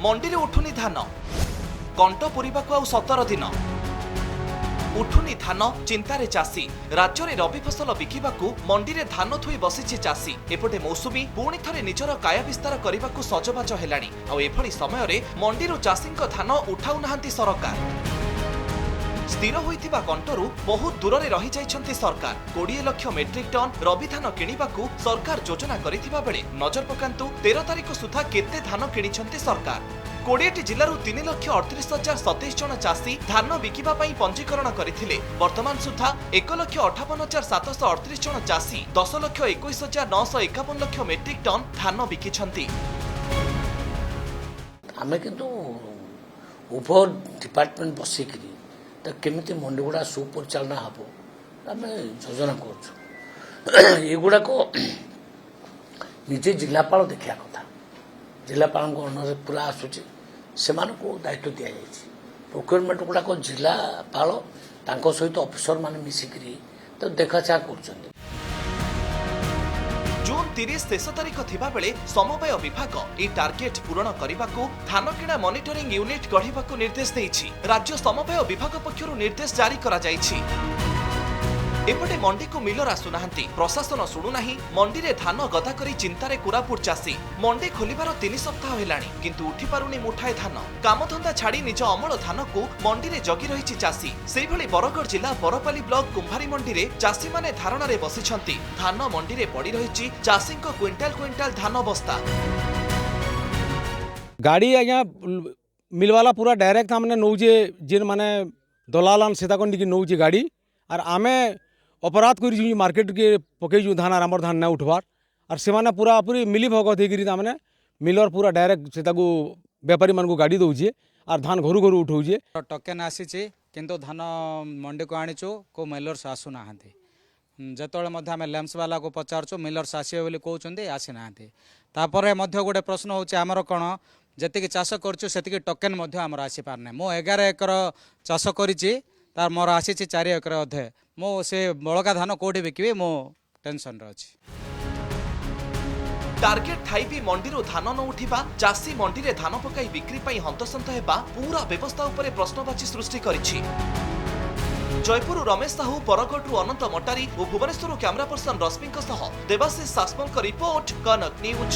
मंडी उठुनी धान कंट पूरिबा को 17 दिन उठुनी धान चिंतारे चाषी राज्य में रबी फसल बिकिबाकू मंडी रे धान थोई बसिछि चाषी एपटे मौसुमी पुणी थरे निजर काया विस्तार करने सजबाज हेलाणी आ एभली समय रे मंडी चाषी धान उठाऊ नाहांती सरकार स्थिर होइथिबा कंटरू बहुत दूर रे रही जाइछंती सरकार 20 लाख मेट्रिक टन रबी धान किनिबाकू सरकार योजना करिथिबा बेले नजर पकांतु 13 तारिख सुधा केते धान किनिछंती सरकार 20 जिल्लारू 3,38,027 जन चाषी धान बिकिबा पई पंजीकरण करथिले वर्तमान सुधा 1,58,738 जन चाषी 10,21,951 लाख मेट्रिक टन धान बिकिछंती। आमे किंतु उभय डिपार्टमेंट बसिकरी तो केमिति मंडी गुड़ा सुपरिचालना हम आम योजना करुगुड़ाक निजे जिलापाल देखा कथा जिलापाल अंडर पूरा आसूची से दायित्व दि जाए प्रोक्योरमेंट गुड़ाक जिलापाल सहित ऑफिसर मान मिसिकी तो देखा चाह कर जून 30 शेष तारिख थिबा बेले समवाय विभाग ए टार्गेट पूरण करने धान किणा मॉनिटरिंग यूनिट गढ़िबाकू निर्देश देइछि। राज्य समवाय विभाग पक्षरु निर्देश जारी करा जाइछि। एपटे मंडी को मिलर आसुनाहांती प्रशासन शुणुनाही मंडी रे धान गदा करी चिंतारे कोरापुट चाषी मंडी खोलिबार 3 सप्ताह हेलाणी किंतु उठी पारुनी मुठाए धान कामधंदा छाड़ी निज अमल धान को मंडी रे जगी रहिछि चाषी सेहिभଳି बरगढ़ जिला बरपाली ब्लॉक कुंभारी मंडी रे चाषी माने धारणा रे बसिछंती धान मंडी रे पड़ी रहिछि चाषी को क्विंटाल क्विंटाल धान बस्ता गाड़ी आज्ञा मिलवाला पूरा डायरेक्ट हमने नौजे जेन माने दलालान सेता कंडी की नौजे गाड़ी और आमे अपराध कर मार्केट के पकईचु धान आर धान ना उठबार और से पूरा पूरी मिली भगत होने मिलर पूरा डायरेक्ट से बेपारी मान को गाड़ी दौचे और धान घर घर उठाऊे टोकेन आसी किंतु धान मंडी को आनीचु को मिलर्स आसुना जिते आम लैम्स वाला को पचारचु मिलर्स आसवे बोली कहते आसी ना गोटे प्रश्न होमर कौन जी चाष कर टोकेन आसी पारना मो 11 एकर चाष करी तार मोर आसी 4 एकर अधे मो से बड़का धान कोठी बिकिबे मो टेंशन रे अछि। टार्गेट थाई भी मंडी धान न उठिबा चाषी मंडी रे धान पकाई बिक्री पई हंतसंत हेबा पूरा व्यवस्था उपरे प्रश्नवाची सृष्टि करिछि। जयपुर रमेश साहू परगढ़ अनंत मटारी और भुवनेश्वर कैमरा पर्सन रश्मि सह देवाशीष सासमल रिपोर्ट कनक न्यूज।